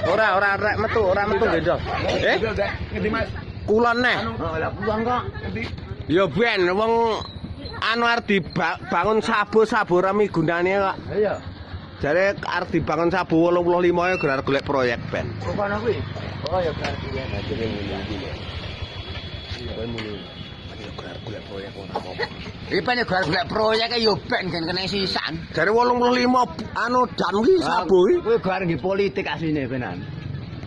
Ora rek metu nggih, Ngendi Mas? Kulon neh. Lah pulang kok. Ngendi? Ya ben wong anu arep dibangun sabu rami gunane kok. Iya. Jare arep dibangun sabu 85 ya gelar golek proyek ben. Kok ana kuwi? Oh ya berarti ya. Jadi ngene iki. Kowe muni gelar golek proyek ora apa. Iki ben golek proyek yo ben kan kena sisan. Jare 85 anu jam iki sabu iki. Kowe gar nggih politik asline benan.